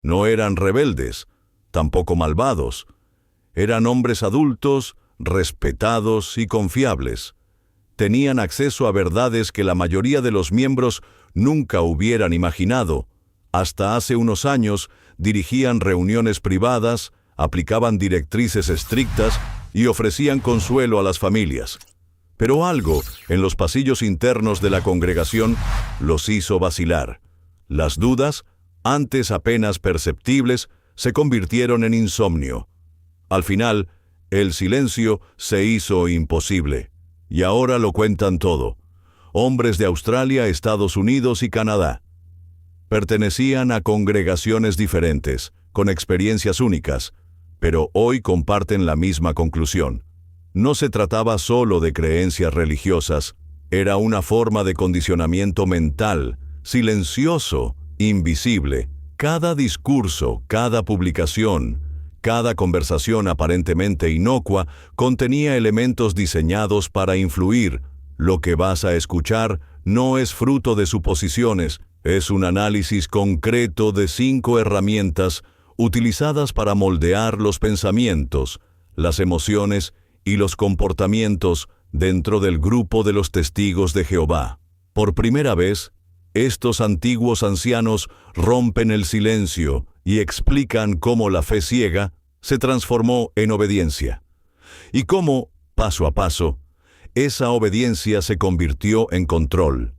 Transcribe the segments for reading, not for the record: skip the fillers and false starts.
No eran rebeldes, tampoco malvados. Eran hombres adultos, respetados y confiables. Tenían acceso a verdades que la mayoría de los miembros nunca hubieran imaginado. Hasta hace unos años dirigían reuniones privadas, aplicaban directrices estrictas y ofrecían consuelo a las familias. Pero algo en los pasillos internos de la congregación los hizo vacilar. Las dudas, antes apenas perceptibles, se convirtieron en insomnio. Al final, el silencio se hizo imposible. Y ahora lo cuentan todo. Hombres de Australia, Estados Unidos y Canadá. Pertenecían a congregaciones diferentes, con experiencias únicas, pero hoy comparten la misma conclusión. No se trataba solo de creencias religiosas, era una forma de condicionamiento mental, silencioso, invisible. Cada discurso, cada publicación, cada conversación aparentemente inocua contenía elementos diseñados para influir. Lo que vas a escuchar no es fruto de suposiciones, es un análisis concreto de 5 herramientas utilizadas para moldear los pensamientos, las emociones y los comportamientos dentro del grupo de los testigos de Jehová. Por primera vez, estos antiguos ancianos rompen el silencio y explican cómo la fe ciega se transformó en obediencia, y cómo, paso a paso, esa obediencia se convirtió en control.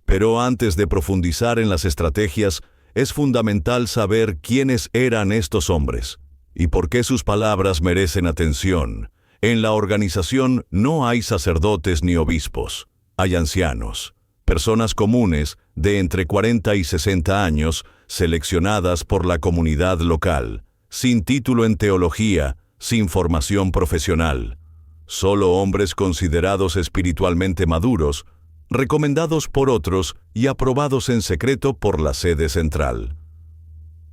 Pero antes de profundizar en las estrategias, es fundamental saber quiénes eran estos hombres y por qué sus palabras merecen atención. En la organización no hay sacerdotes ni obispos, hay ancianos, personas comunes de entre 40 y 60 años, seleccionadas por la comunidad local, sin título en teología, sin formación profesional. Solo hombres considerados espiritualmente maduros, recomendados por otros y aprobados en secreto por la sede central.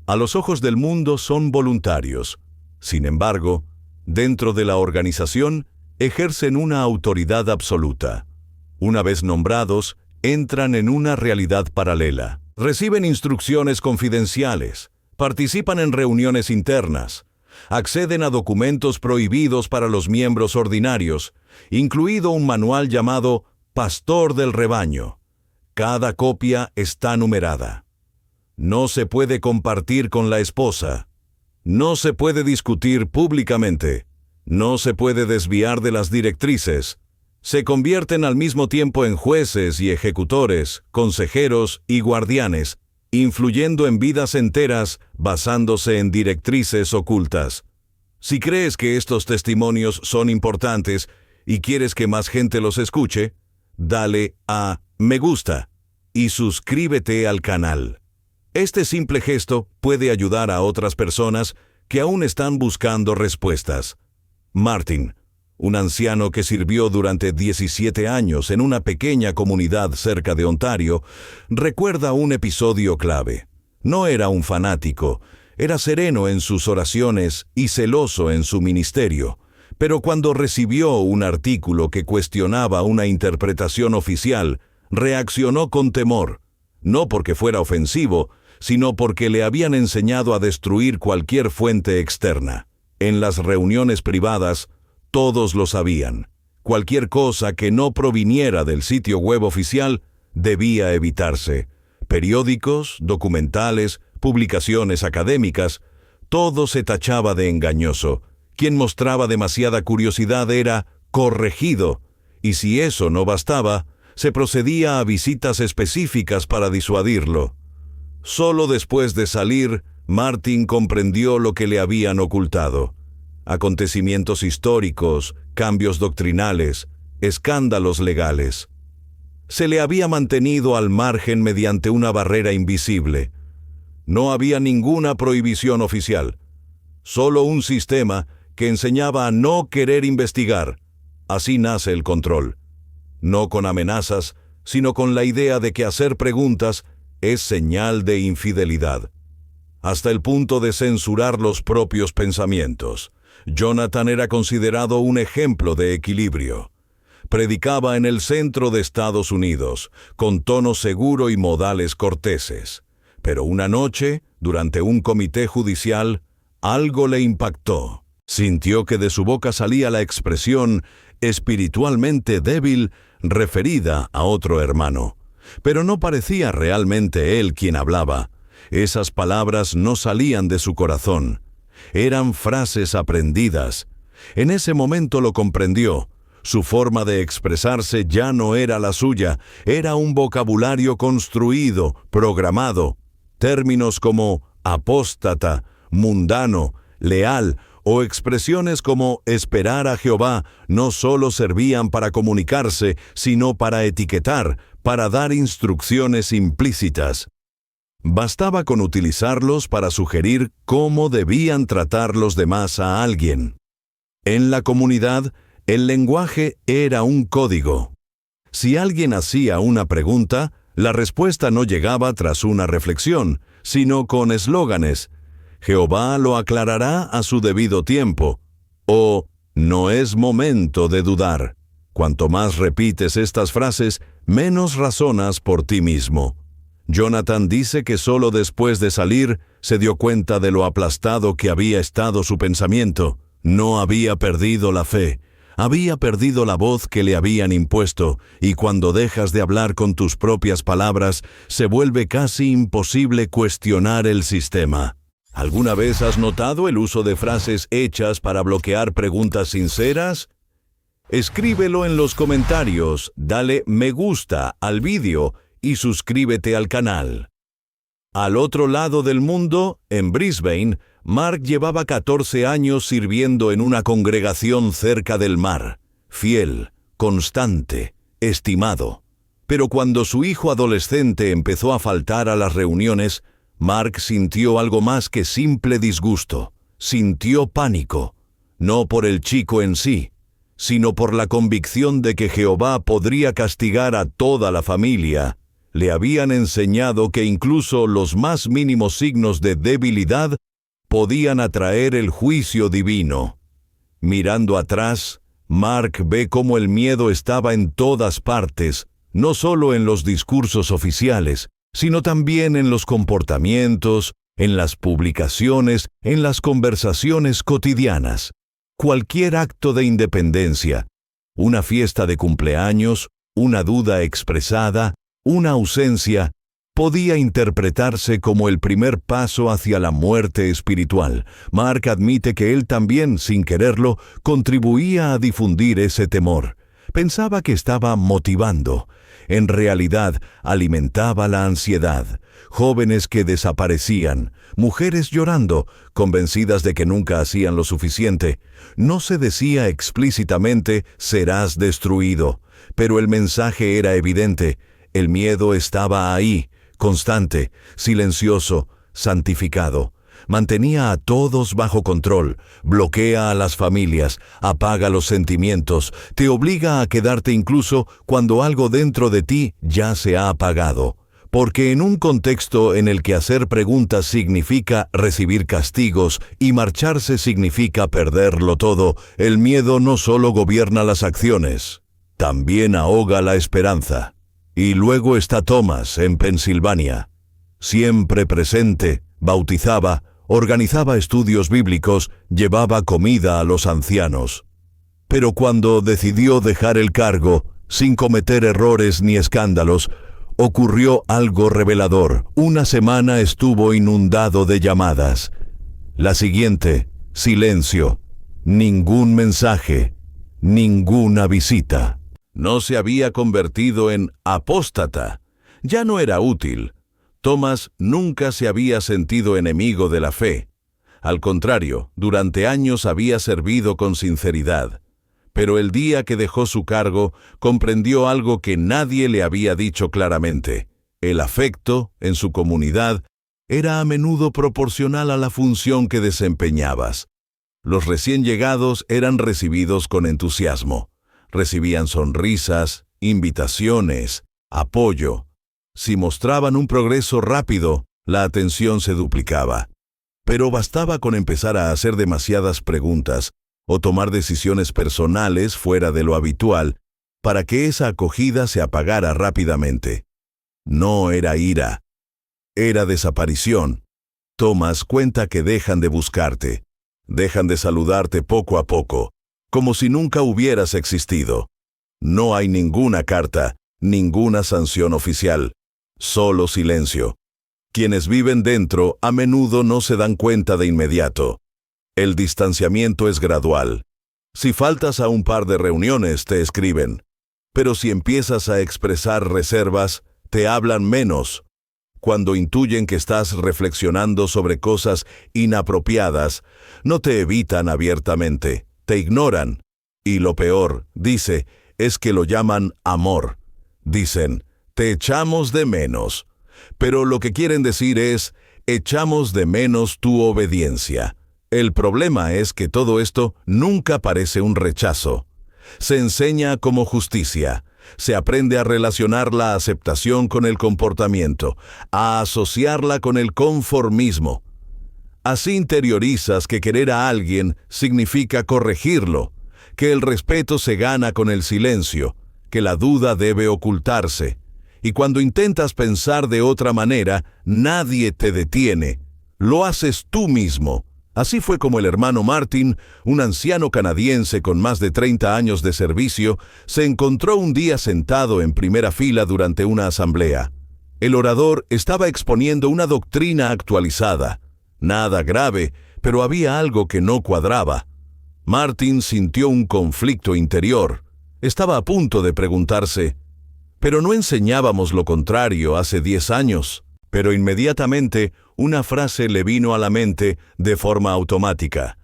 A los ojos del mundo son voluntarios. Sin embargo, dentro de la organización, ejercen una autoridad absoluta. Una vez nombrados, entran en una realidad paralela. Reciben instrucciones confidenciales, participan en reuniones internas, acceden a documentos prohibidos para los miembros ordinarios, incluido un manual llamado Pastor del Rebaño. Cada copia está numerada. No se puede compartir con la esposa. No se puede discutir públicamente. No se puede desviar de las directrices. Se convierten al mismo tiempo en jueces y ejecutores, consejeros y guardianes, influyendo en vidas enteras basándose en directrices ocultas. Si crees que estos testimonios son importantes y quieres que más gente los escuche, dale a me gusta y suscríbete al canal. Este simple gesto puede ayudar a otras personas que aún están buscando respuestas. Martin, un anciano que sirvió durante 17 años en una pequeña comunidad cerca de Ontario, recuerda un episodio clave. No era un fanático, era sereno en sus oraciones y celoso en su ministerio. Pero cuando recibió un artículo que cuestionaba una interpretación oficial, reaccionó con temor, no porque fuera ofensivo, sino porque le habían enseñado a destruir cualquier fuente externa. En las reuniones privadas, todos lo sabían. Cualquier cosa que no proviniera del sitio web oficial debía evitarse. Periódicos, documentales, publicaciones académicas, todo se tachaba de engañoso. Quien mostraba demasiada curiosidad era corregido, y si eso no bastaba, se procedía a visitas específicas para disuadirlo. Solo después de salir, Martin comprendió lo que le habían ocultado. Acontecimientos históricos, cambios doctrinales, escándalos legales. Se le había mantenido al margen mediante una barrera invisible. No había ninguna prohibición oficial, solo un sistema que enseñaba a no querer investigar. Así nace el control. No con amenazas, sino con la idea de que hacer preguntas es señal de infidelidad. Hasta el punto de censurar los propios pensamientos. Jonathan era considerado un ejemplo de equilibrio. Predicaba en el centro de Estados Unidos, con tono seguro y modales corteses. Pero una noche, durante un comité judicial, algo le impactó. Sintió que de su boca salía la expresión espiritualmente débil referida a otro hermano. Pero no parecía realmente él quien hablaba. Esas palabras no salían de su corazón. Eran frases aprendidas. En ese momento lo comprendió. Su forma de expresarse ya no era la suya, era un vocabulario construido, programado. Términos como apóstata, mundano, leal o expresiones como esperar a Jehová no solo servían para comunicarse, sino para etiquetar, para dar instrucciones implícitas. Bastaba con utilizarlos para sugerir cómo debían tratar los demás a alguien. En la comunidad, el lenguaje era un código. Si alguien hacía una pregunta, la respuesta no llegaba tras una reflexión, sino con eslóganes. Jehová lo aclarará a su debido tiempo. O no es momento de dudar. Cuanto más repites estas frases, menos razonas por ti mismo. Jonathan dice que solo después de salir se dio cuenta de lo aplastado que había estado su pensamiento. No había perdido la fe. Había perdido la voz que le habían impuesto, y cuando dejas de hablar con tus propias palabras, se vuelve casi imposible cuestionar el sistema. ¿Alguna vez has notado el uso de frases hechas para bloquear preguntas sinceras? Escríbelo en los comentarios, dale me gusta al vídeo y suscríbete al canal. Al otro lado del mundo, en Brisbane, Mark llevaba 14 años sirviendo en una congregación cerca del mar, fiel, constante, estimado. Pero cuando su hijo adolescente empezó a faltar a las reuniones, Mark sintió algo más que simple disgusto. Sintió pánico, no por el chico en sí, sino por la convicción de que Jehová podría castigar a toda la familia. Le habían enseñado que incluso los más mínimos signos de debilidad podían atraer el juicio divino. Mirando atrás, Mark ve cómo el miedo estaba en todas partes, no solo en los discursos oficiales, sino también en los comportamientos, en las publicaciones, en las conversaciones cotidianas. Cualquier acto de independencia, una fiesta de cumpleaños, una duda expresada, una ausencia, podía interpretarse como el primer paso hacia la muerte espiritual. Mark admite que él también, sin quererlo, contribuía a difundir ese temor. Pensaba que estaba motivando. En realidad, alimentaba la ansiedad. Jóvenes que desaparecían, mujeres llorando, convencidas de que nunca hacían lo suficiente. No se decía explícitamente, serás destruido, pero el mensaje era evidente. El miedo estaba ahí, constante, silencioso, santificado. Mantenía a todos bajo control, bloquea a las familias, apaga los sentimientos, te obliga a quedarte incluso cuando algo dentro de ti ya se ha apagado. Porque en un contexto en el que hacer preguntas significa recibir castigos y marcharse significa perderlo todo, el miedo no solo gobierna las acciones, también ahoga la esperanza. Y luego está Thomas en Pensilvania. Siempre presente, bautizaba, organizaba estudios bíblicos, llevaba comida a los ancianos. Pero cuando decidió dejar el cargo, sin cometer errores ni escándalos, ocurrió algo revelador. Una semana estuvo inundado de llamadas. La siguiente, silencio. Ningún mensaje, ninguna visita. No se había convertido en apóstata. Ya no era útil. Thomas nunca se había sentido enemigo de la fe. Al contrario, durante años había servido con sinceridad. Pero el día que dejó su cargo, comprendió algo que nadie le había dicho claramente. El afecto, en su comunidad, era a menudo proporcional a la función que desempeñabas. Los recién llegados eran recibidos con entusiasmo. Recibían sonrisas, invitaciones, apoyo. Si mostraban un progreso rápido, la atención se duplicaba. Pero bastaba con empezar a hacer demasiadas preguntas o tomar decisiones personales fuera de lo habitual para que esa acogida se apagara rápidamente. No era ira. era desaparición. Tomas cuenta que dejan de buscarte. Dejan de saludarte poco a poco, como si nunca hubieras existido. No hay ninguna carta, ninguna sanción oficial, solo silencio. Quienes viven dentro a menudo no se dan cuenta de inmediato. El distanciamiento es gradual. Si faltas a un par de reuniones, te escriben. Pero si empiezas a expresar reservas, te hablan menos. Cuando intuyen que estás reflexionando sobre cosas inapropiadas, no te evitan abiertamente, te ignoran. Y lo peor, dice, es que lo llaman amor. Dicen, te echamos de menos. Pero lo que quieren decir es, echamos de menos tu obediencia. El problema es que todo esto nunca parece un rechazo. Se enseña como justicia. Se aprende a relacionar la aceptación con el comportamiento, a asociarla con el conformismo. Así interiorizas que querer a alguien significa corregirlo, que el respeto se gana con el silencio, que la duda debe ocultarse. Y cuando intentas pensar de otra manera, nadie te detiene. Lo haces tú mismo. Así fue como el hermano Martin, un anciano canadiense con más de 30 años de servicio, se encontró un día sentado en primera fila durante una asamblea. El orador estaba exponiendo una doctrina actualizada. Nada grave, pero había algo que no cuadraba. Martin sintió un conflicto interior. Estaba a punto de preguntarse, ¿pero no enseñábamos lo contrario hace 10 años? Pero inmediatamente una frase le vino a la mente de forma automática.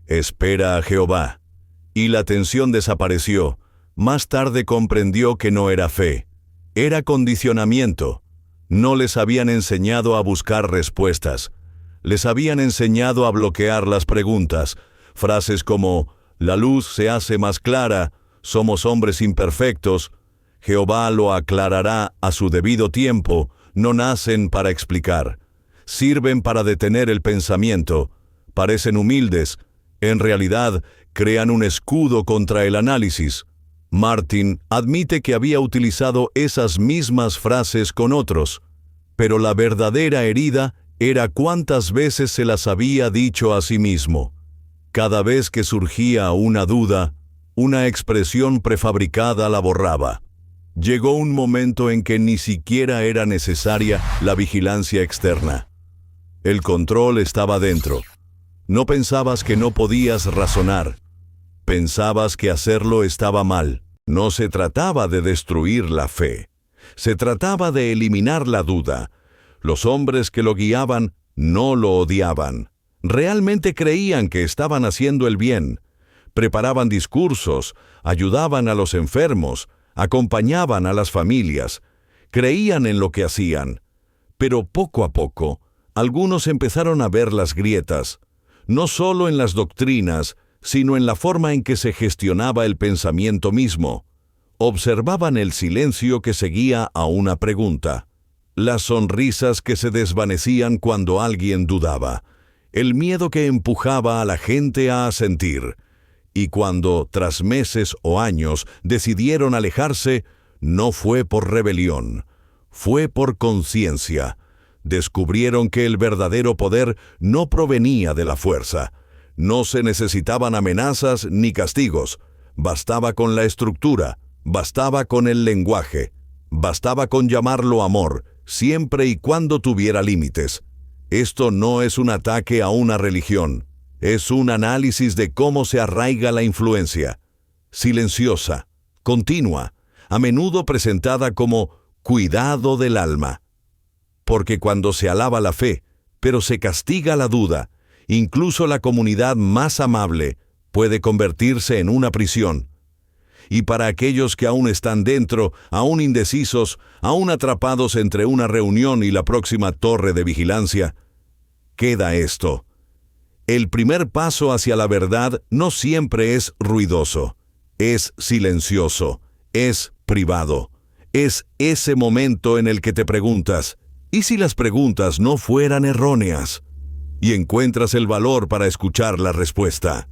Espera a Jehová. Y la tensión desapareció. Más tarde comprendió que no era fe. Era condicionamiento. No les habían enseñado a buscar respuestas. Les habían enseñado a bloquear las preguntas. Frases como, la luz se hace más clara, somos hombres imperfectos, Jehová lo aclarará a su debido tiempo, no nacen para explicar. Sirven para detener el pensamiento. Parecen humildes. En realidad, crean un escudo contra el análisis. Martin admite que había utilizado esas mismas frases con otros, pero la verdadera herida era cuántas veces se las había dicho a sí mismo. Cada vez que surgía una duda, una expresión prefabricada la borraba. Llegó un momento en que ni siquiera era necesaria la vigilancia externa. El control estaba dentro. No pensabas que no podías razonar. Pensabas que hacerlo estaba mal. No se trataba de destruir la fe. Se trataba de eliminar la duda. Los hombres que lo guiaban no lo odiaban. Realmente creían que estaban haciendo el bien. Preparaban discursos, ayudaban a los enfermos, acompañaban a las familias, creían en lo que hacían. Pero poco a poco, algunos empezaron a ver las grietas, no solo en las doctrinas, sino en la forma en que se gestionaba el pensamiento mismo. Observaban el silencio que seguía a una pregunta, las sonrisas que se desvanecían cuando alguien dudaba, el miedo que empujaba a la gente a asentir. Y cuando, tras meses o años, decidieron alejarse, no fue por rebelión, fue por conciencia. Descubrieron que el verdadero poder no provenía de la fuerza. No se necesitaban amenazas ni castigos. Bastaba con la estructura, bastaba con el lenguaje, bastaba con llamarlo amor, siempre y cuando tuviera límites. Esto no es un ataque a una religión. Es un análisis de cómo se arraiga la influencia. Silenciosa, continua, a menudo presentada como cuidado del alma. Porque cuando se alaba la fe, pero se castiga la duda, incluso la comunidad más amable puede convertirse en una prisión. Y para aquellos que aún están dentro, aún indecisos, aún atrapados entre una reunión y la próxima torre de vigilancia, queda esto. El primer paso hacia la verdad no siempre es ruidoso, es silencioso, es privado. Es ese momento en el que te preguntas, ¿y si las preguntas no fueran erróneas? Y encuentras el valor para escuchar la respuesta.